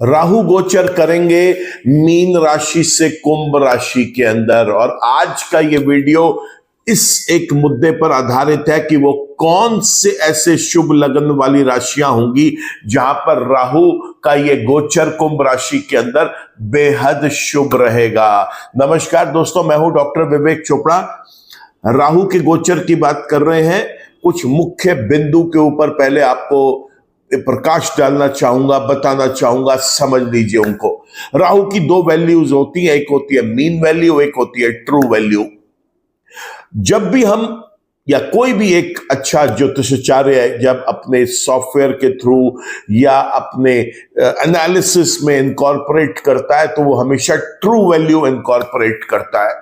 राहु गोचर करेंगे मीन राशि से कुंभ राशि के अंदर, और आज का ये वीडियो इस एक मुद्दे पर आधारित है कि वो कौन से ऐसे शुभ लगन वाली राशियां होंगी जहां पर राहु का ये गोचर कुंभ राशि के अंदर बेहद शुभ रहेगा। नमस्कार दोस्तों, मैं हूं डॉक्टर विवेक चोपड़ा। राहु के गोचर की बात कर रहे हैं। कुछ मुख्य बिंदु के ऊपर पहले आपको प्रकाश डालना चाहूंगा, बताना चाहूंगा, समझ लीजिए उनको। राहु की दो वैल्यूज होती है, एक होती है मीन वैल्यू, एक होती है ट्रू वैल्यू। जब भी हम या कोई भी एक अच्छा ज्योतिषाचार्य जब अपने सॉफ्टवेयर के थ्रू या अपने एनालिसिस में इनकॉर्पोरेट करता है तो वो हमेशा ट्रू वैल्यू इनकॉर्पोरेट करता है।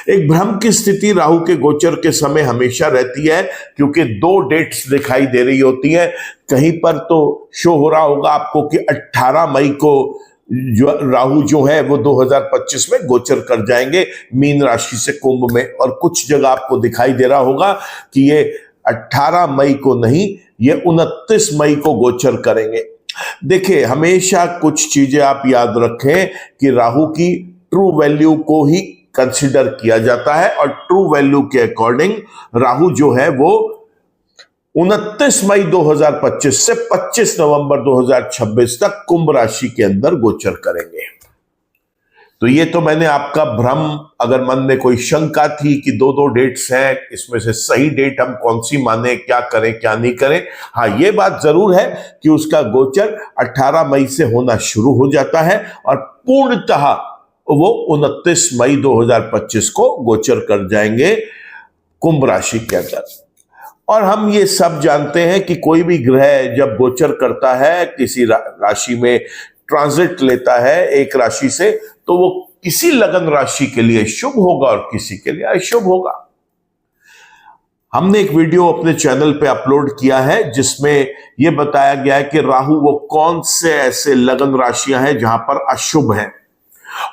एक भ्रम की स्थिति राहु के गोचर के समय हमेशा रहती है, क्योंकि दो डेट्स दिखाई दे रही होती हैं। कहीं पर तो शो हो रहा होगा आपको कि 18 मई को जो राहु जो है वो 2025 में गोचर कर जाएंगे मीन राशि से कुंभ में, और कुछ जगह आपको दिखाई दे रहा होगा कि ये 18 मई को नहीं, ये 29 मई को गोचर करेंगे। देखिए, हमेशा कुछ चीजें आप याद रखें कि राहु की ट्रू वैल्यू को ही कंसीडर किया जाता है, और ट्रू वैल्यू के अकॉर्डिंग राहु जो है वो 29 मई 2025 से 25 नवंबर 2026 तक कुंभ राशि के अंदर गोचर करेंगे। तो ये तो मैंने आपका भ्रम, अगर मन में कोई शंका थी कि दो दो डेट्स हैं, इसमें से सही डेट हम कौन सी माने, क्या करें क्या नहीं करें, हाँ ये बात जरूर है कि उसका गोचर 18 मई से होना शुरू हो जाता है और पूर्णतः वो 29 मई 2025 को गोचर कर जाएंगे कुंभ राशि के अंदर। और हम ये सब जानते हैं कि कोई भी ग्रह जब गोचर करता है, किसी राशि में ट्रांजिट लेता है एक राशि से, तो वो किसी लगन राशि के लिए शुभ होगा और किसी के लिए अशुभ होगा। हमने एक वीडियो अपने चैनल पे अपलोड किया है जिसमें यह बताया गया है कि राहु वो कौन से ऐसे लगन राशियां हैं जहां पर अशुभ हैं,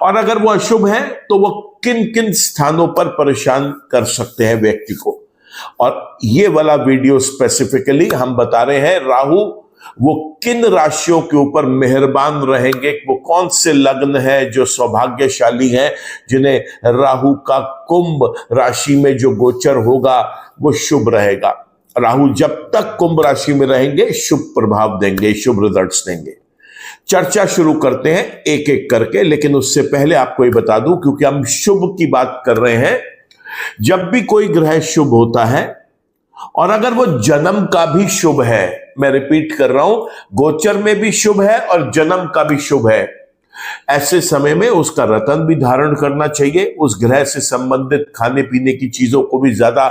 और अगर वो अशुभ है तो वो किन किन स्थानों पर परेशान कर सकते हैं व्यक्ति को। और ये वाला वीडियो स्पेसिफिकली हम बता रहे हैं राहु वो किन राशियों के ऊपर मेहरबान रहेंगे, वो कौन से लग्न है जो सौभाग्यशाली हैं, जिन्हें राहु का कुंभ राशि में जो गोचर होगा वो शुभ रहेगा। राहु जब तक कुंभ राशि में रहेंगे शुभ प्रभाव देंगे, शुभ रिजल्ट्स देंगे। चर्चा शुरू करते हैं एक एक करके, लेकिन उससे पहले आपको ये बता दूं, क्योंकि हम शुभ की बात कर रहे हैं, जब भी कोई ग्रह शुभ होता है और अगर वो जन्म का भी शुभ है, मैं रिपीट कर रहा हूं, गोचर में भी शुभ है और जन्म का भी शुभ है, ऐसे समय में उसका रत्न भी धारण करना चाहिए। उस ग्रह से संबंधित खाने पीने की चीजों को भी ज्यादा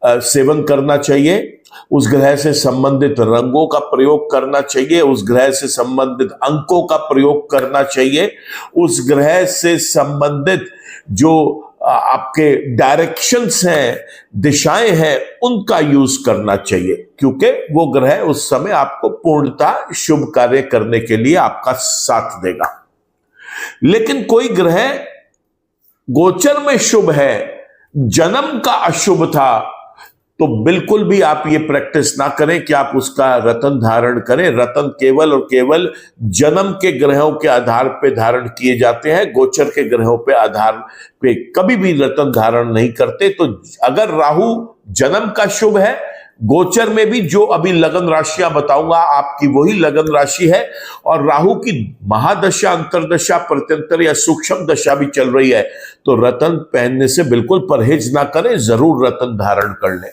सेवन करना चाहिए। उस ग्रह से संबंधित रंगों का प्रयोग करना चाहिए। उस ग्रह से संबंधित अंकों का प्रयोग करना चाहिए। उस ग्रह से संबंधित जो आपके डायरेक्शंस हैं, दिशाएं हैं, उनका यूज करना चाहिए, क्योंकि वो ग्रह उस समय आपको पूर्णतः शुभ कार्य करने के लिए आपका साथ देगा। लेकिन कोई ग्रह गोचर में शुभ है, जन्म का अशुभ था, तो बिल्कुल भी आप ये प्रैक्टिस ना करें कि आप उसका रत्न धारण करें। रत्न केवल और केवल जन्म के ग्रहों के आधार पे धारण किए जाते हैं, गोचर के ग्रहों पे आधार पे कभी भी रत्न धारण नहीं करते। तो अगर राहु जन्म का शुभ है, गोचर में भी जो अभी लगन राशियां बताऊंगा आपकी वही लगन राशि है, और राहु की महादशा, अंतरदशा, प्रत्यंतर या सूक्ष्म दशा भी चल रही है, तो रत्न पहनने से बिल्कुल परहेज ना करें, जरूर रत्न धारण कर लें।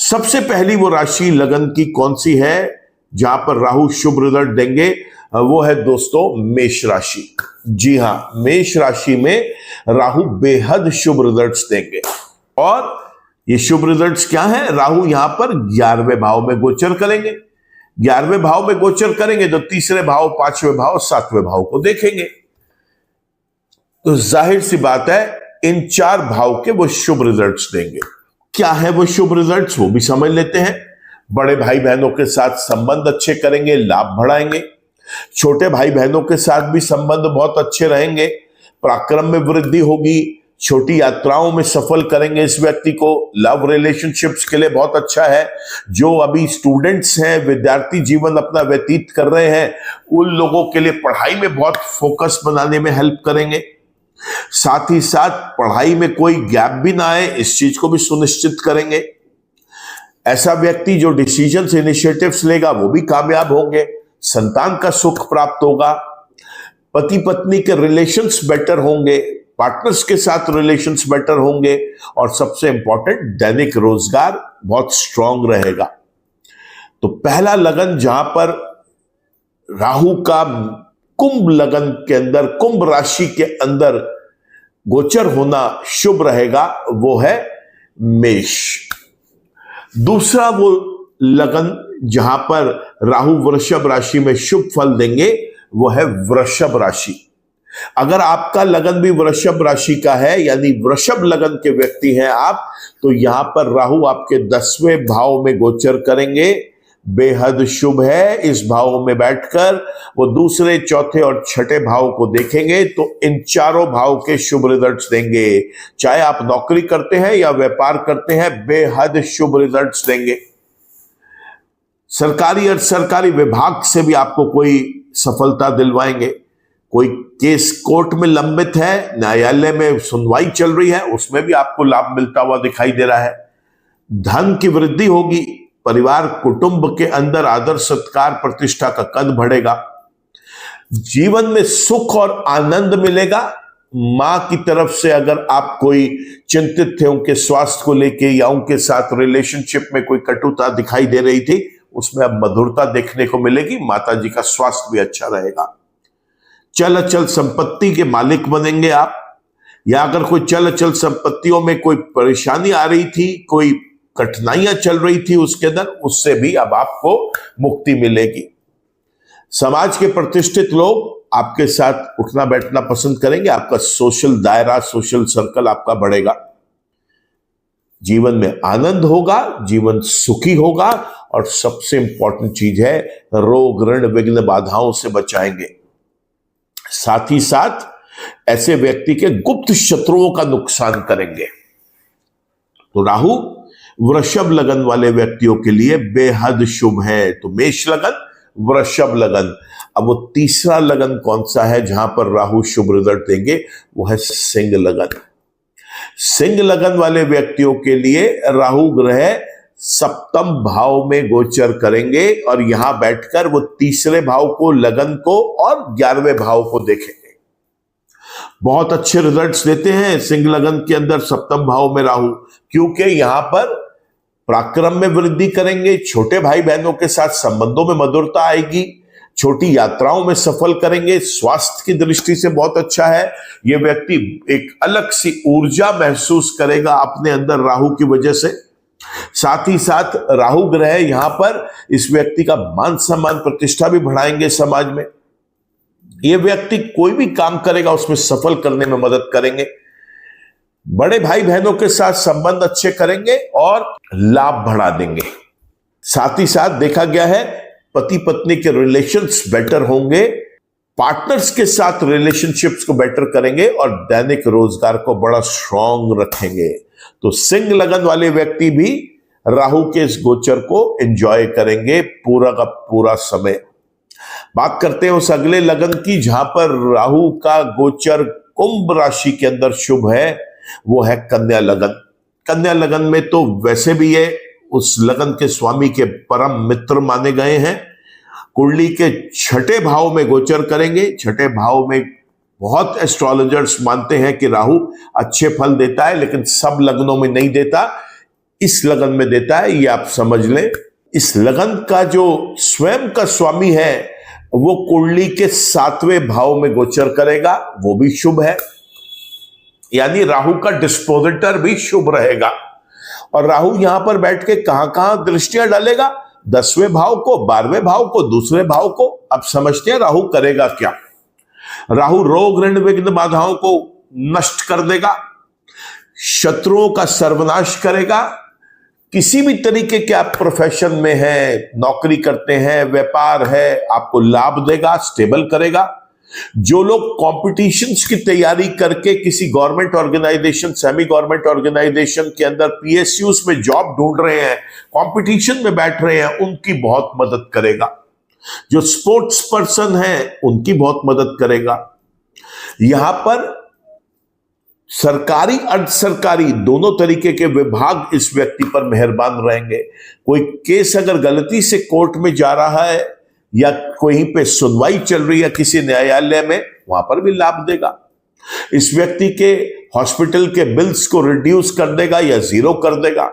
सबसे पहली वो राशि लगन की कौन सी है जहां पर राहु शुभ रिजल्ट देंगे? वो है दोस्तों मेष राशि। जी हां, मेष राशि में राहु बेहद शुभ रिजल्ट्स देंगे। और ये शुभ रिजल्ट्स क्या है? राहु यहां पर 11वें भाव में गोचर करेंगे। 11वें भाव में गोचर करेंगे तो तीसरे भाव, 5वें भाव, 7वें भाव को देखेंगे। तो जाहिर सी बात है इन 4 भाव के वो शुभ रिजल्ट्स देंगे। क्या है वो शुभ रिजल्ट्स, वो भी समझ लेते हैं। बड़े भाई बहनों के साथ संबंध अच्छे करेंगे, लाभ बढ़ाएंगे। छोटे भाई बहनों के साथ भी संबंध बहुत अच्छे रहेंगे। पराक्रम में वृद्धि होगी, छोटी यात्राओं में सफल करेंगे इस व्यक्ति को। लव रिलेशनशिप्स के लिए बहुत अच्छा है। जो अभी स्टूडेंट्स हैं, विद्यार्थी जीवन अपना व्यतीत कर रहे हैं, उन लोगों के लिए पढ़ाई में बहुत फोकस बनाने में हेल्प करेंगे। साथ ही साथ पढ़ाई में कोई गैप भी ना आए, इस चीज को भी सुनिश्चित करेंगे। ऐसा व्यक्ति जो डिसीजंस, इनिशिएटिव्स लेगा वो भी कामयाब होंगे। संतान का सुख प्राप्त होगा, पति पत्नी के रिलेशंस बेटर होंगे, पार्टनर्स के साथ रिलेशंस बेटर होंगे, और सबसे इंपॉर्टेंट दैनिक रोजगार बहुत स्ट्रांग रहेगा। तो पहला लगन जहां पर राहु का कुंभ लगन के अंदर, कुंभ राशि के अंदर गोचर होना शुभ रहेगा, वो है मेष। दूसरा वो लगन जहां पर राहु वृषभ राशि में शुभ फल देंगे, वो है वृषभ राशि। अगर आपका लगन भी वृषभ राशि का है, यानी वृषभ लगन के व्यक्ति हैं आप, तो यहां पर राहु आपके 10वें भाव में गोचर करेंगे। बेहद शुभ है। इस भाव में बैठकर वो दूसरे, चौथे और छठे भाव को देखेंगे तो इन चारों भाव के शुभ रिजल्ट्स देंगे। चाहे आप नौकरी करते हैं या व्यापार करते हैं, बेहद शुभ रिजल्ट्स देंगे। सरकारी और सरकारी विभाग से भी आपको कोई सफलता दिलवाएंगे। कोई केस कोर्ट में लंबित है, न्यायालय में सुनवाई चल रही है, उसमें भी आपको लाभ मिलता हुआ दिखाई दे रहा है। धन की वृद्धि होगी, परिवार कुटुंब के अंदर आदर सत्कार प्रतिष्ठा का कद बढ़ेगा। जीवन में सुख और आनंद मिलेगा। मां की तरफ से अगर आप कोई चिंतित थे उनके स्वास्थ्य को लेके, या उनके साथ रिलेशनशिप में कोई कटुता दिखाई दे रही थी, उसमें अब मधुरता देखने को मिलेगी। माता जी का स्वास्थ्य भी अच्छा रहेगा। चल अचल संपत्ति के मालिक बनेंगे आप, या अगर कोई चल अचल संपत्तियों में कोई परेशानी आ रही थी, कोई कठिनाइयां चल रही थी उसके अंदर, उससे भी अब आपको मुक्ति मिलेगी। समाज के प्रतिष्ठित लोग आपके साथ उठना बैठना पसंद करेंगे। आपका सोशल दायरा, सोशल सर्कल आपका बढ़ेगा। जीवन में आनंद होगा, जीवन सुखी होगा, और सबसे इंपॉर्टेंट चीज है, रोग ऋण विघ्न बाधाओं से बचाएंगे। साथ ही साथ ऐसे व्यक्ति के गुप्त शत्रुओं का नुकसान करेंगे। तो राहु वृषभ लगन वाले व्यक्तियों के लिए बेहद शुभ है। तो मेष लगन, वृषभ लगन। अब वो तीसरा लगन कौन सा है जहां पर राहु शुभ रिजल्ट देंगे, वो है सिंह लगन। सिंह लगन वाले व्यक्तियों के लिए राहु ग्रह सप्तम भाव में गोचर करेंगे, और यहां बैठकर वो तीसरे भाव को, लगन को, और 11वें भाव को देखेंगे। बहुत अच्छे रिजल्ट्स देते हैं सिंह लगन के अंदर सप्तम भाव में राहु, क्योंकि यहां पर पराक्रम में वृद्धि करेंगे, छोटे भाई बहनों के साथ संबंधों में मधुरता आएगी, छोटी यात्राओं में सफल करेंगे। स्वास्थ्य की दृष्टि से बहुत अच्छा है। यह व्यक्ति एक अलग सी ऊर्जा महसूस करेगा अपने अंदर राहु की वजह से। साथ ही साथ राहु ग्रह यहां पर इस व्यक्ति का मान सम्मान प्रतिष्ठा भी बढ़ाएंगे समाज में। यह व्यक्ति कोई भी काम करेगा उसमें सफल करने में मदद करेंगे। बड़े भाई बहनों के साथ संबंध अच्छे करेंगे और लाभ बढ़ा देंगे। साथ ही साथ देखा गया है पति पत्नी के रिलेशंस बेटर होंगे, पार्टनर्स के साथ रिलेशनशिप्स को बेटर करेंगे, और दैनिक रोजगार को बड़ा स्ट्रांग रखेंगे। तो सिंह लगन वाले व्यक्ति भी राहु के इस गोचर को एंजॉय करेंगे पूरा का पूरा समय। बात करते हैं उस अगले लगन की जहां पर राहु का गोचर कुंभ राशि के अंदर शुभ है, वो है कन्या लगन। कन्या लगन में तो वैसे भी ये उस लगन के स्वामी के परम मित्र माने गए हैं। कुंडली के छठे भाव में गोचर करेंगे। छठे भाव में बहुत एस्ट्रोलॉजर्स मानते हैं कि राहु अच्छे फल देता है, लेकिन सब लगनों में नहीं देता, इस लगन में देता है, ये आप समझ लें। इस लगन का जो स्वयं का स्वामी है वो कुंडली के 7वें भाव में गोचर करेगा, वो भी शुभ है। यानी राहु का डिस्पोजिटर भी शुभ रहेगा। और राहु यहां पर बैठ के कहां कहां दृष्टियां डालेगा, 10वें भाव को, 12वें भाव को, दूसरे भाव को। अब समझते हैं राहु करेगा क्या। राहु रोग ऋण विघ्न बाधाओं को नष्ट कर देगा, शत्रुओं का सर्वनाश करेगा। किसी भी तरीके के आप प्रोफेशन में हैं, नौकरी करते हैं, व्यापार है, आपको लाभ देगा, स्टेबल करेगा। जो लोग कॉम्पिटिशन्स की तैयारी करके किसी government organisation, semi government organisation के अंदर पीएसयूज में जॉब ढूंढ रहे हैं, कंपटीशन में बैठ रहे हैं, उनकी बहुत मदद करेगा। जो स्पोर्ट्स पर्सन हैं उनकी बहुत मदद करेगा। यहां पर सरकारी अर्ध सरकारी दोनों तरीके के विभाग इस व्यक्ति पर मेहरबान रहेंगे। कोई केस अगर गलती से कोर्ट में जा रहा है या कहीं पे सुनवाई चल रही है किसी न्यायालय में, वहां पर भी लाभ देगा। इस व्यक्ति के हॉस्पिटल के बिल्स को रिड्यूस कर देगा या जीरो कर देगा।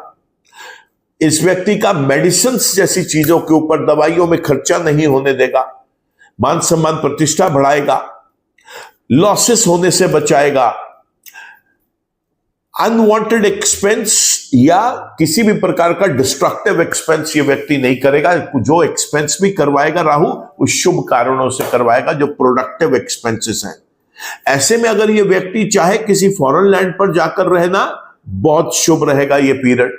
इस व्यक्ति का मेडिसिन जैसी चीजों के ऊपर, दवाइयों में खर्चा नहीं होने देगा। मान सम्मान प्रतिष्ठा बढ़ाएगा, लॉसेस होने से बचाएगा, अनवांटेड एक्सपेंस या किसी भी प्रकार का डिस्ट्रक्टिव एक्सपेंस ये व्यक्ति नहीं करेगा। जो एक्सपेंस भी करवाएगा राहु, वो शुभ कारणों से करवाएगा, जो प्रोडक्टिव एक्सपेंसेस हैं। ऐसे में अगर ये व्यक्ति चाहे किसी फॉरेन लैंड पर जाकर रहना, बहुत शुभ रहेगा ये पीरियड।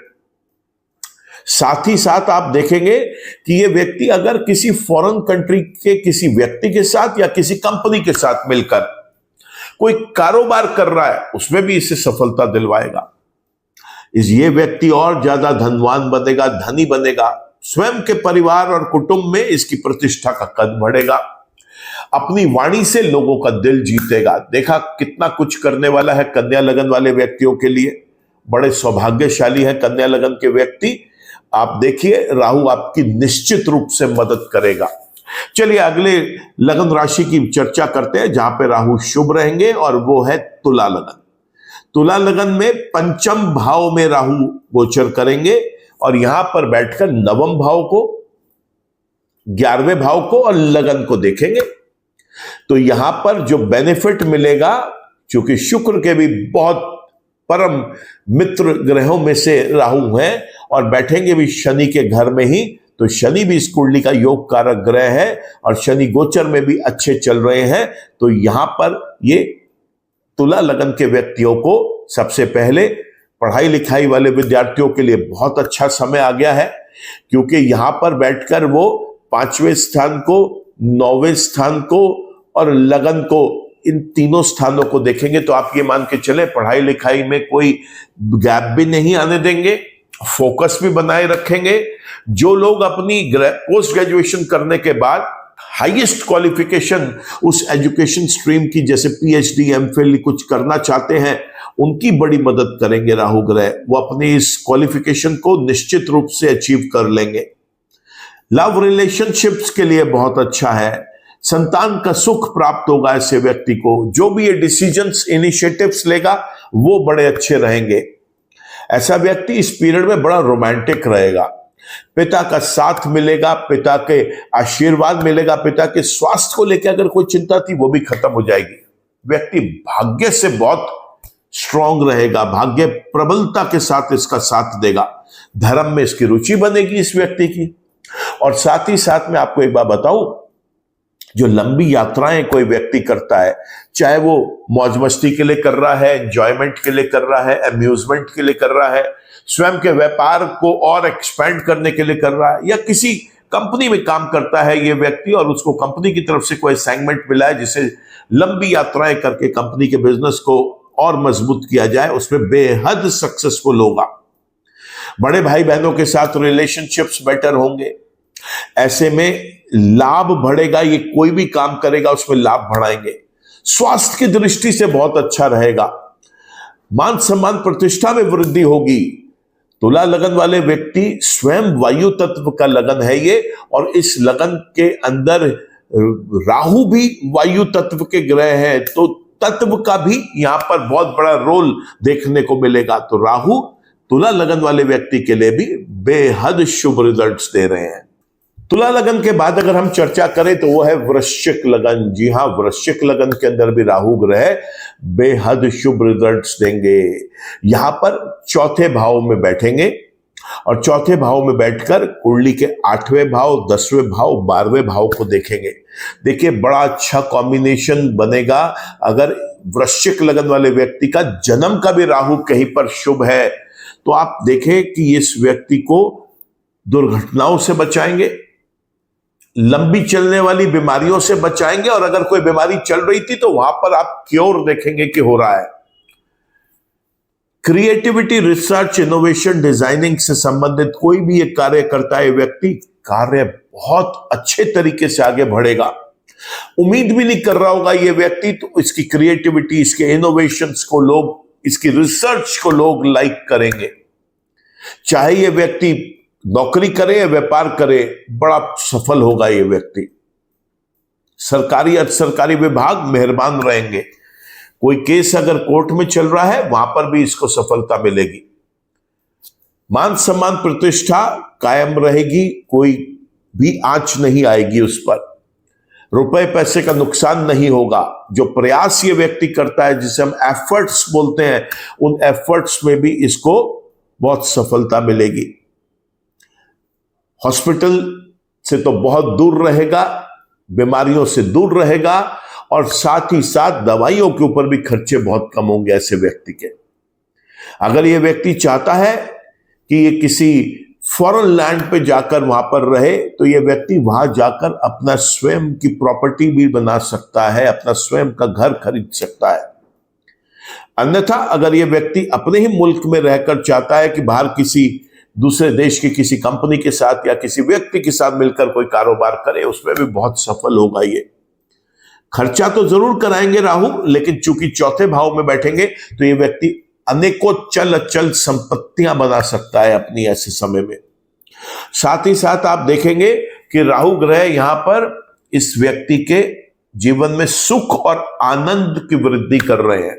साथ ही साथ आप देखेंगे कि ये व्यक्ति अगर किसी फॉरेन कंट्री के किसी व्यक्ति के साथ या किसी कंपनी के साथ मिलकर कोई कारोबार कर रहा है, उसमें भी इसे सफलता दिलवाएगा। ये व्यक्ति और ज्यादा धनवान बनेगा, धनी बनेगा। स्वयं के परिवार और कुटुंब में इसकी प्रतिष्ठा का कद बढ़ेगा। अपनी वाणी से लोगों का दिल जीतेगा। देखा कितना कुछ करने वाला है कन्या लगन वाले व्यक्तियों के लिए। बड़े सौभाग्यशाली है कन्या लगन के व्यक्ति। आप देखिए राहु आपकी निश्चित रूप से मदद करेगा। चलिए अगले लगन राशि की चर्चा करते हैं जहां पे राहु शुभ रहेंगे, और वो है तुला लगन। तुला लगन में पंचम भाव में राहु गोचर करेंगे और यहां पर बैठकर नवम भाव को, 11वें भाव को और लगन को देखेंगे। तो यहां पर जो बेनिफिट मिलेगा, क्योंकि शुक्र के भी बहुत परम मित्र ग्रहों में से राहु हैं और बैठेंगे भी शनि के घर में ही, तो शनि भी इस कुंडली का योग कारक ग्रह है और शनि गोचर में भी अच्छे चल रहे हैं। तो यहां पर ये तुला लगन के व्यक्तियों को सबसे पहले पढ़ाई लिखाई वाले विद्यार्थियों के लिए बहुत अच्छा समय आ गया है, क्योंकि यहां पर बैठकर वो 5वें स्थान को, 9वें स्थान को और लगन को, इन तीनों स्थानों को देखेंगे। तो आप ये मान के चले पढ़ाई लिखाई में कोई गैप भी नहीं आने देंगे, फोकस भी बनाए रखेंगे। जो लोग अपनी पोस्ट ग्रेजुएशन करने के बाद हाईएस्ट क्वालिफिकेशन उस एजुकेशन स्ट्रीम की, जैसे पीएचडी, एमफिल कुछ करना चाहते हैं, उनकी बड़ी मदद करेंगे राहु ग्रह। वो अपनी इस क्वालिफिकेशन को निश्चित रूप से अचीव कर लेंगे। लव रिलेशनशिप्स के लिए बहुत अच्छा है। संतान का सुख प्राप्त होगा ऐसे व्यक्ति को। जो भी ये डिसीजंस, इनिशिएटिव्स लेगा वो बड़े अच्छे रहेंगे। ऐसा व्यक्ति इस पीरियड में बड़ा रोमांटिक रहेगा। पिता का साथ मिलेगा, पिता के आशीर्वाद मिलेगा, पिता के स्वास्थ्य को लेकर अगर कोई चिंता थी वो भी खत्म हो जाएगी। व्यक्ति भाग्य से बहुत स्ट्रांग रहेगा, भाग्य प्रबलता के साथ इसका साथ देगा। धर्म में इसकी रुचि बनेगी इस व्यक्ति की। और साथ ही साथ में आपको एक बात बताऊं, जो लंबी यात्राएं कोई व्यक्ति करता है, चाहे वो मौज मस्ती के लिए कर रहा है, एंजॉयमेंट के लिए कर रहा है, अम्यूजमेंट के लिए कर रहा है, स्वयं के व्यापार को और एक्सपेंड करने के लिए कर रहा है, या किसी कंपनी में काम करता है ये व्यक्ति और उसको कंपनी की तरफ से कोई असाइनमेंट मिला है जिसे लंबी यात्राएं करके कंपनी के बिजनेस को और मजबूत किया जाए, उसमें बेहद सक्सेसफुल होगा। बड़े भाई बहनों के साथ रिलेशनशिप्स बेटर होंगे। ऐसे में लाभ बढ़ेगा। ये कोई भी काम करेगा उसमें लाभ बढ़ाएंगे। स्वास्थ्य की दृष्टि से बहुत अच्छा रहेगा। मान सम्मान प्रतिष्ठा में वृद्धि होगी। तुला लगन वाले व्यक्ति स्वयं वायु तत्व का लगन है ये, और इस लगन के अंदर राहु भी वायु तत्व के ग्रह है, तो तत्व का भी यहां पर बहुत बड़ा रोल देखने को मिलेगा। तो राहु तुला लगन वाले व्यक्ति के लिए भी बेहद शुभ रिजल्ट्स दे रहे हैं। तुला लगन के बाद अगर हम चर्चा करें तो वो है वृश्चिक लगन। जी हां, वृश्चिक लगन के अंदर भी राहु ग्रह बेहद शुभ रिजल्ट्स देंगे। यहां पर चौथे भाव में बैठेंगे और चौथे भाव में बैठकर कुंडली के 8वें भाव, 10वें भाव, 12वें भाव को देखेंगे। देखिए बड़ा अच्छा कॉम्बिनेशन बनेगा। अगर वृश्चिक लगन वाले व्यक्ति का जन्म का भी राहु कहीं पर शुभ है तो आप देखें कि इस व्यक्ति को दुर्घटनाओं से बचाएंगे, लंबी चलने वाली बीमारियों से बचाएंगे, और अगर कोई बीमारी चल रही थी तो वहां पर आप क्योर देखेंगे कि हो रहा है। क्रिएटिविटी, रिसर्च, इनोवेशन, डिजाइनिंग से संबंधित कोई भी एक कार्य करता है व्यक्ति, कार्य बहुत अच्छे तरीके से आगे बढ़ेगा। उम्मीद भी नहीं कर रहा होगा ये व्यक्ति, तो इसकी क्रिएटिविटी, इसके इनोवेशंस को लोग, इसकी रिसर्च को लोग लाइक करेंगे। चाहे ये व्यक्ति नौकरी करे या व्यापार करे, बड़ा सफल होगा ये व्यक्ति। सरकारी अर्ध सरकारी विभाग मेहरबान रहेंगे। कोई केस अगर कोर्ट में चल रहा है, वहां पर भी इसको सफलता मिलेगी। मान सम्मान प्रतिष्ठा कायम रहेगी, कोई भी आंच नहीं आएगी उस पर। रुपए पैसे का नुकसान नहीं होगा। जो प्रयास ये व्यक्ति करता है, जिसे हम एफर्ट्स बोलते हैं, उन एफर्ट्स में भी इसको बहुत सफलता मिलेगी। हॉस्पिटल से तो बहुत दूर रहेगा, बीमारियों से दूर रहेगा, और साथ ही साथ दवाइयों के ऊपर भी खर्चे बहुत कम होंगे ऐसे व्यक्ति के। अगर ये व्यक्ति चाहता है कि ये किसी फॉरेन लैंड पे जाकर वहां पर रहे, तो ये व्यक्ति वहां जाकर अपना स्वयं की प्रॉपर्टी भी बना सकता है, अपना स्वयं का घर खरीद सकता है। अन्यथा अगर ये व्यक्ति अपने ही मुल्क में रहकर चाहता है कि बाहर किसी दूसरे देश की किसी कंपनी के साथ या किसी व्यक्ति के साथ मिलकर कोई कारोबार करे, उसमें भी बहुत सफल होगा ये। खर्चा तो जरूर कराएंगे राहु, लेकिन चूंकि चौथे भाव में बैठेंगे तो ये व्यक्ति अनेकों चल अचल संपत्तियां बना सकता है अपनी ऐसे समय में। साथ ही साथ आप देखेंगे कि राहु ग्रह यहां पर इस व्यक्ति के जीवन में सुख और आनंद की वृद्धि कर रहे हैं।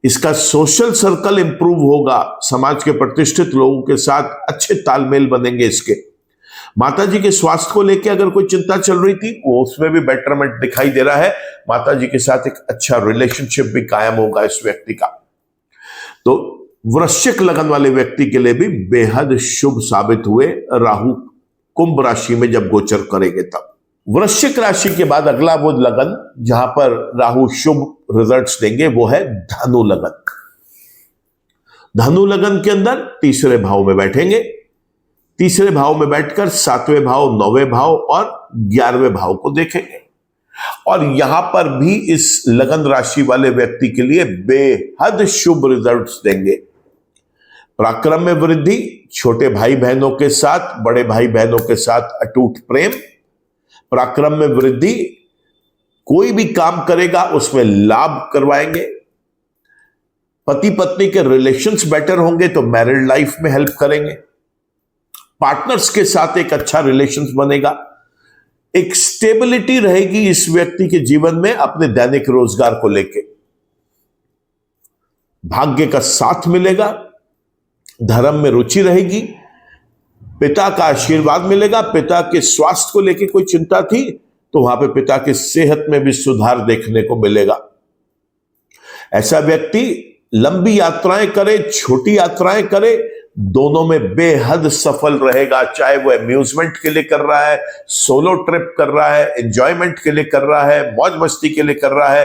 इसका सोशल सर्कल इंप्रूव होगा, समाज के प्रतिष्ठित लोगों के साथ अच्छे तालमेल बनेंगे इसके। माता जी के स्वास्थ्य को लेकर अगर कोई चिंता चल रही थी, वो उसमें भी बेटरमेंट दिखाई दे रहा है। माता जी के साथ एक अच्छा रिलेशनशिप भी कायम होगा इस व्यक्ति का। तो वृश्चिक लगन वाले व्यक्ति के लिए भी बेहद शुभ साबित हुए राहु कुंभ राशि में जब गोचर करेंगे तब। वृश्चिक राशि के बाद अगला वो लगन जहां पर राहु शुभ रिजल्ट्स देंगे, वो है धनु लगन। धनु लगन के अंदर तीसरे भाव में बैठेंगे। तीसरे भाव में बैठकर सातवें भाव, नौवें भाव और 11वें भाव को देखेंगे, और यहां पर भी इस लगन राशि वाले व्यक्ति के लिए बेहद शुभ रिजल्ट्स देंगे। पराक्रम में वृद्धि, छोटे भाई बहनों के साथ, बड़े भाई बहनों के साथ अटूट प्रेम। पराक्रम में वृद्धि, कोई भी काम करेगा उसमें लाभ करवाएंगे। पति पत्नी के रिलेशंस बेटर होंगे तो मैरिड लाइफ में हेल्प करेंगे। पार्टनर्स के साथ एक अच्छा रिलेशंस बनेगा। एक स्टेबिलिटी रहेगी इस व्यक्ति के जीवन में अपने दैनिक रोजगार को लेके। भाग्य का साथ मिलेगा, धर्म में रुचि रहेगी, पिता का आशीर्वाद मिलेगा। पिता के स्वास्थ्य को लेके कोई चिंता थी तो वहां पे पिता की सेहत में भी सुधार देखने को मिलेगा। ऐसा व्यक्ति लंबी यात्राएं करे, छोटी यात्राएं करे, दोनों में बेहद सफल रहेगा। चाहे वो अम्यूजमेंट के लिए कर रहा है, सोलो ट्रिप कर रहा है, एंजॉयमेंट के लिए कर रहा है, मौज मस्ती के लिए कर रहा है,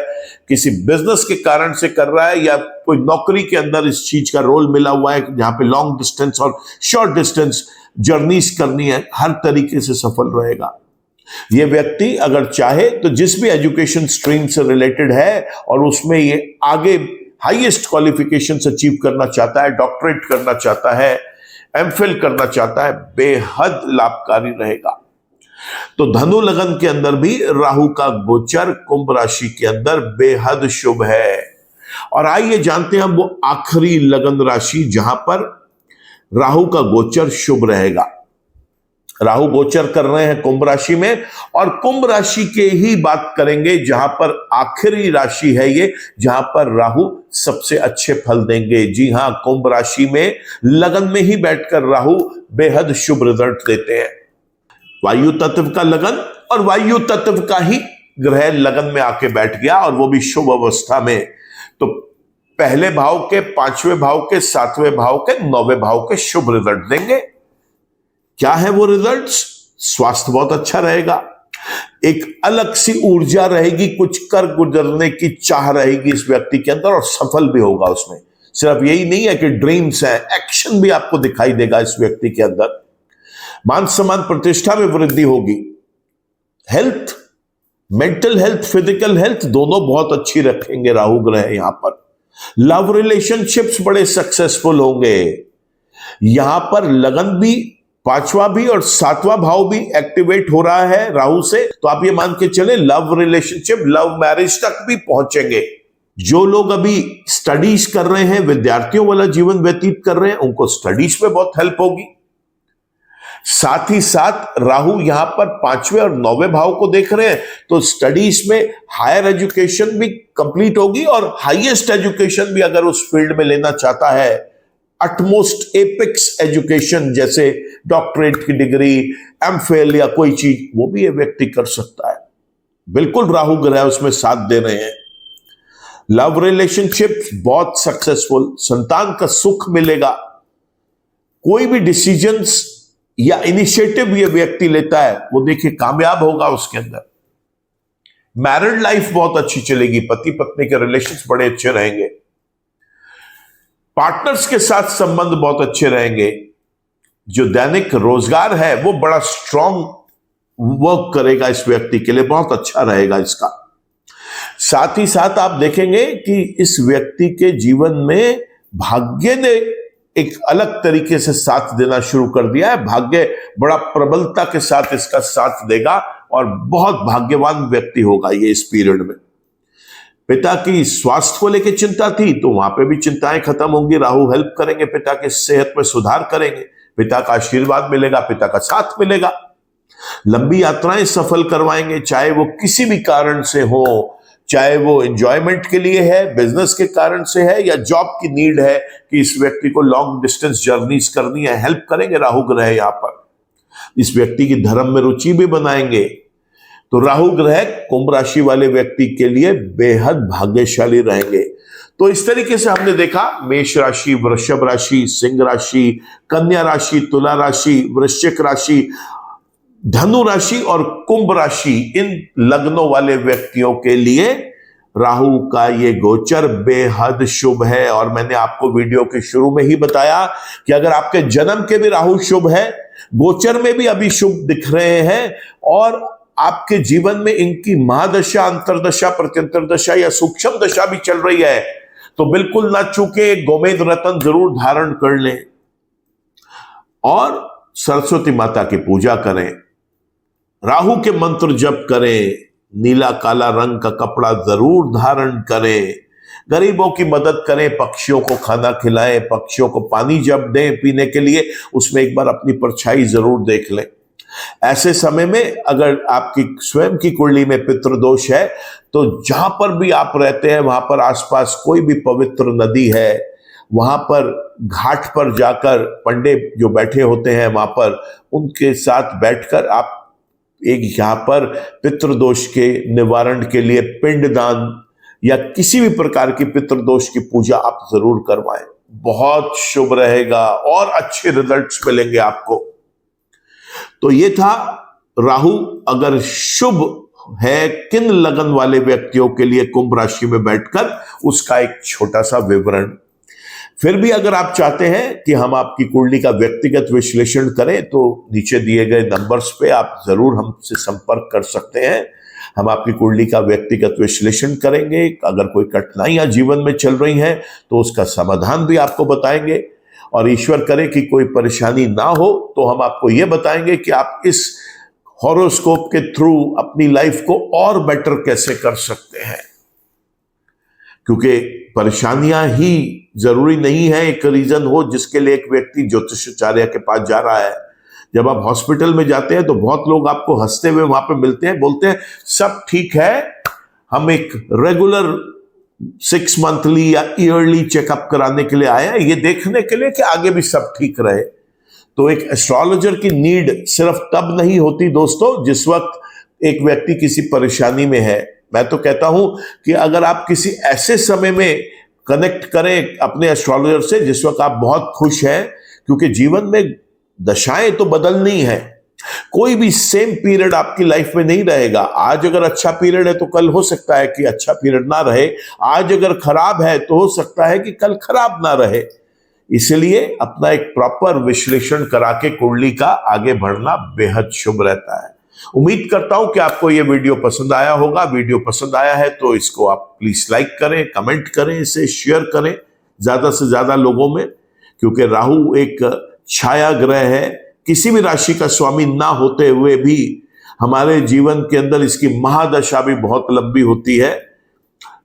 किसी बिजनेस के कारण से कर रहा है, या कोई नौकरी के अंदर इस चीज का रोल मिला हुआ है जहां पे लॉन्ग डिस्टेंस और शॉर्ट डिस्टेंस जर्नीज करनी है, हर तरीके से सफल रहेगा। ये व्यक्ति अगर चाहे तो जिस भी एजुकेशन स्ट्रीम से रिलेटेड है और उसमें ये आगे हाईएस्ट क्वालिफिकेशंस अचीव करना चाहता है, डॉक्टरेट करना चाहता है, एमफिल करना चाहता है, बेहद लाभकारी रहेगा। तो धनु लगन के अंदर भी राहु का गोचर कुंभ राशि के अंदर बेहद शुभ है। और आइए जानते हैं हम वो आखिरी लगन राशि जहां पर राहु का गोचर शुभ रहेगा। राहु गोचर कर रहे हैं कुंभ राशि में, और कुंभ राशि के ही बात करेंगे जहां पर आखिरी राशि है ये, जहां पर राहु सबसे अच्छे फल देंगे। जी हां, कुंभ राशि में लगन में ही बैठकर राहु बेहद शुभ रिजल्ट देते हैं। वायु तत्व का लगन और वायु तत्व का ही ग्रह लगन में आके बैठ गया, और वो भी शुभ अवस्था में। तो पहले भाव के, पांचवें भाव के, सातवें भाव के, नौवें भाव के शुभ रिजल्ट देंगे। क्या है वो रिजल्ट्स? स्वास्थ्य बहुत अच्छा रहेगा, एक अलग सी ऊर्जा रहेगी, कुछ कर गुजरने की चाह रहेगी इस व्यक्ति के अंदर, और सफल भी होगा उसमें। सिर्फ यही नहीं है कि ड्रीम्स है, एक्शन भी आपको दिखाई देगा इस व्यक्ति के अंदर। मान सम्मान प्रतिष्ठा में वृद्धि होगी, health, mental health, physical health दोनों बहुत अच्छी रखेंगे राहु ग्रह यहां पर। लव रिलेशनशिप्स बड़े सक्सेसफुल होंगे। यहां पर लगन भी, पांचवा भी और सातवां भाव भी एक्टिवेट हो रहा है राहु से, तो आप ये मान के चले लव रिलेशनशिप, लव मैरिज तक भी पहुंचेंगे। जो लोग अभी स्टडीज कर रहे हैं, विद्यार्थियों वाला जीवन व्यतीत कर रहे हैं, उनको स्टडीज में बहुत हेल्प होगी। साथ ही साथ राहु यहां पर पांचवें और नौवें भाव को देख रहे हैं, तो स्टडीज में हायर एजुकेशन भी कंप्लीट होगी और हाईएस्ट एजुकेशन भी अगर उस फील्ड में लेना चाहता है, अटमोस्ट एपिक्स एजुकेशन जैसे डॉक्टरेट की डिग्री, एमफिल या कोई चीज, वो भी ये व्यक्ति कर सकता है। बिल्कुल राहु ग्रह उसमें साथ दे रहे हैं। लव रिलेशनशिप बहुत सक्सेसफुल, संतान का सुख मिलेगा। कोई भी डिसीजंस या इनिशिएटिव ये व्यक्ति लेता है वो देखिए कामयाब होगा उसके अंदर। मैरिड लाइफ बहुत अच्छी चलेगी, पति पत्नी के रिलेशंस बड़े अच्छे रहेंगे। पार्टनर्स के साथ संबंध बहुत अच्छे रहेंगे। जो दैनिक रोजगार है वो बड़ा स्ट्रॉन्ग वर्क करेगा, इस व्यक्ति के लिए बहुत अच्छा रहेगा इसका। साथ ही साथ आप देखेंगे कि इस व्यक्ति के जीवन में भाग्य ने एक अलग तरीके से साथ देना शुरू कर दिया है। भाग्य बड़ा प्रबलता के साथ इसका साथ देगा और बहुत भाग्यवान व्यक्ति होगा ये इस पीरियड में। पिता की स्वास्थ्य को लेकर चिंता थी तो वहां पे भी चिंताएं खत्म होंगी। राहु हेल्प करेंगे, पिता की सेहत में सुधार करेंगे, पिता का आशीर्वाद मिलेगा, पिता का साथ मिलेगा। लंबी यात्राएं सफल करवाएंगे, चाहे वो किसी भी कारण से हो, चाहे वो एंजॉयमेंट के लिए है, बिजनेस के कारण से है, या जॉब की नीड है कि इस व्यक्ति को लॉन्ग डिस्टेंस जर्नीज करनी है, हेल्प करेंगे राहु ग्रह यहां पर। इस व्यक्ति की धर्म में रुचि भी बनाएंगे। तो राहु ग्रह कुंभ राशि वाले व्यक्ति के लिए बेहद भाग्यशाली रहेंगे। तो इस तरीके से हमने देखा मेष राशि, वृषभ राशि, सिंह राशि, कन्या राशि, तुला राशि, वृश्चिक राशि, धनु राशि और कुंभ राशि, इन लग्नों वाले व्यक्तियों के लिए राहु का ये गोचर बेहद शुभ है। और मैंने आपको वीडियो के शुरू में ही बताया कि अगर आपके जन्म के भी राहु शुभ है, गोचर में भी अभी शुभ दिख रहे हैं, और आपके जीवन में इनकी महादशा, अंतरदशा, प्रत्यंतर दशा या सूक्ष्म दशा भी चल रही है, तो बिल्कुल ना चूके, गोमेद रत्न जरूर धारण कर लें और सरस्वती माता की पूजा करें, राहु के मंत्र जप करें, नीला काला रंग का कपड़ा जरूर धारण करें, गरीबों की मदद करें, पक्षियों को खाना खिलाएं, पक्षियों को पानी जब दें पीने के लिए, उसमें एक बार अपनी परछाई जरूर देख लें। ऐसे समय में अगर आपकी स्वयं की कुंडली में पितृदोष है तो जहां पर भी आप रहते हैं वहां पर आसपास कोई भी पवित्र नदी है, वहां पर घाट पर जाकर पंडित जो बैठे होते हैं वहां पर उनके साथ बैठकर आप एक यहां पर पितृदोष के निवारण के लिए पिंडदान या किसी भी प्रकार की पितृदोष की पूजा आप जरूर करवाएं, बहुत शुभ रहेगा और अच्छे रिजल्ट्स मिलेंगे आपको। तो ये था राहु अगर शुभ है किन लगन वाले व्यक्तियों के लिए कुंभ राशि में बैठकर, उसका एक छोटा सा विवरण। फिर भी अगर आप चाहते हैं कि हम आपकी कुंडली का व्यक्तिगत विश्लेषण करें तो नीचे दिए गए नंबर्स पे आप जरूर हमसे संपर्क कर सकते हैं। हम आपकी कुंडली का व्यक्तिगत विश्लेषण करेंगे। अगर कोई कठिनाइयां जीवन में चल रही हैं तो उसका समाधान भी आपको बताएंगे, और ईश्वर करे कि कोई परेशानी ना हो तो हम आपको यह बताएंगे कि आप इस हॉरोस्कोप के थ्रू अपनी लाइफ को और बेटर कैसे कर सकते हैं। क्योंकि परेशानियां ही जरूरी नहीं है एक रीजन हो जिसके लिए एक व्यक्ति ज्योतिषाचार्य के पास जा रहा है। जब आप हॉस्पिटल में जाते हैं तो बहुत लोग आपको हंसते हुए वहां पे मिलते हैं, बोलते हैं सब ठीक है, हम एक रेगुलर 6 मंथली या ईयरली चेकअप कराने के लिए आए हैं, ये देखने के लिए कि आगे भी सब ठीक रहे। तो एक एस्ट्रोलॉजर की नीड सिर्फ तब नहीं होती दोस्तों जिस वक्त एक व्यक्ति किसी परेशानी में है। मैं तो कहता हूं कि अगर आप किसी ऐसे समय में कनेक्ट करें अपने एस्ट्रोलॉजर से जिस वक्त आप बहुत खुश हैं, क्योंकि जीवन में दशाएं तो बदलनी है, कोई भी सेम पीरियड आपकी लाइफ में नहीं रहेगा। आज अगर अच्छा पीरियड है तो कल हो सकता है कि अच्छा पीरियड ना रहे, आज अगर खराब है तो हो सकता है कि कल खराब ना रहे। इसलिए अपना एक प्रॉपर विश्लेषण करा के कुंडली का आगे बढ़ना बेहद शुभ रहता है। उम्मीद करता हूं कि आपको यह वीडियो पसंद आया होगा। वीडियो पसंद आया है तो इसको आप प्लीज लाइक करें, कमेंट करें, इसे शेयर करें ज्यादा से ज्यादा लोगों में, क्योंकि राहु एक छाया ग्रह है। किसी भी राशि का स्वामी ना होते हुए भी हमारे जीवन के अंदर इसकी महादशा भी बहुत लंबी होती है,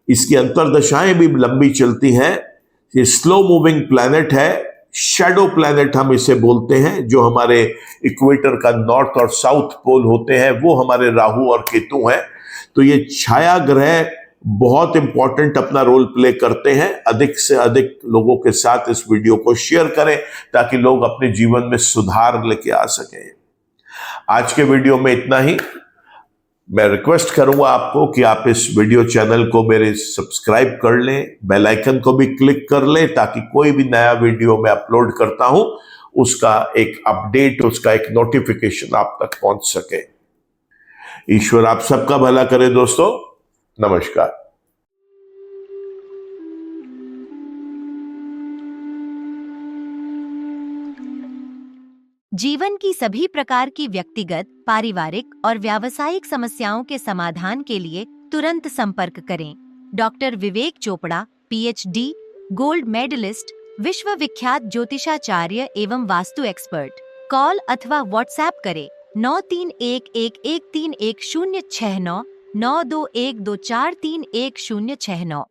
इसकी अंतरदशाएं भी लंबी चलती हैं। ये स्लो मूविंग प्लैनेट है, शैडो प्लैनेट हम इसे बोलते हैं। जो हमारे इक्वेटर का नॉर्थ और साउथ पोल होते हैं वो हमारे राहु और केतु हैं। तो ये छाया ग्रह बहुत इंपॉर्टेंट अपना रोल प्ले करते हैं। अधिक से अधिक लोगों के साथ इस वीडियो को शेयर करें ताकि लोग अपने जीवन में सुधार लेके आ सकें। आज के वीडियो में इतना ही। मैं रिक्वेस्ट करूंगा आपको कि आप इस वीडियो चैनल को मेरे सब्सक्राइब कर लें, बेल आइकन को भी क्लिक कर लें ताकि कोई भी नया वीडियो मैं अपलोड करता हूं उसका एक अपडेट, उसका एक नोटिफिकेशन आप तक पहुंच सके। ईश्वर आप सबका भला करे दोस्तों। नमस्कार। जीवन की सभी प्रकार की व्यक्तिगत, पारिवारिक और व्यावसायिक समस्याओं के समाधान के लिए तुरंत संपर्क करें। डॉक्टर विवेक चोपड़ा, PhD, गोल्ड मेडलिस्ट, विश्व विख्यात ज्योतिषाचार्य एवं वास्तु एक्सपर्ट। कॉल अथवा व्हाट्सएप करें 9311131069 9212431069।